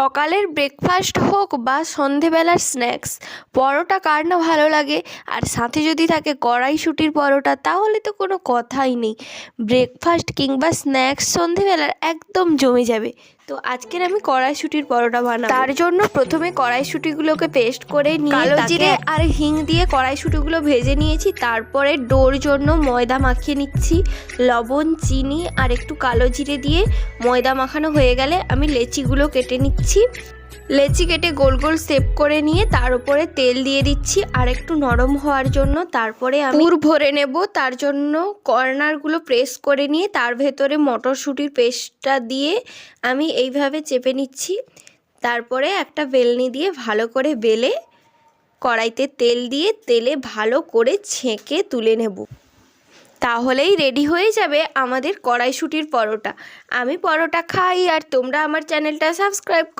সকালের ব্রেকফাস্ট হোক বা সন্ধেবেলার স্ন্যাক্স, পরোটা কার না ভালো লাগে। আর সাথে যদি থাকে কড়াইশুঁটির পরোটা, তাহলে তো কোনো কথাই নেই। ব্রেকফাস্ট কিংবা স্ন্যাক্স সন্ধেবেলার একদম জমে যাবে। তো আজকের আমি কড়াইশুঁটির পরোটা বানাবো। তার জন্য প্রথমে কড়াইশুঁটিগুলোকে পেস্ট করে নিয়ে কালো জিরে আর হিং দিয়ে কড়াইশুঁটিগুলো ভেজে নিয়েছি। তারপরে ডোর জন্য ময়দা মাখিয়ে নিচ্ছি। লবণ, চিনি আর একটু কালো জিরে দিয়ে ময়দা মাখানো হয়ে গেলে আমি লেচিগুলো কেটে নিচ্ছি। লেচি কেটে গোল গোল শেপ করে নিয়ে তার উপরে তেল দিয়ে দিচ্ছি আর একটু নরম হওয়ার জন্য। তারপরে আমি পুর ভরে নেব। তার জন্য কর্নারগুলো প্রেস করে নিয়ে তার ভেতরে মটরশুঁটির পেস্টটা দিয়ে আমি এইভাবে চেপে নিচ্ছি। তারপরে একটা বেলনি দিয়ে ভালো করে বেলে কড়াইতে তেল দিয়ে তেলে ভালো করে ছেঁকে তুলে নেব। তাহলেই রেডি হয়ে যাবে আমাদের কড়াইশুঁটির পরোটা। আমি পরোটা খাই আর তোমরা আমার চ্যানেলটা সাবস্ক্রাইব করো।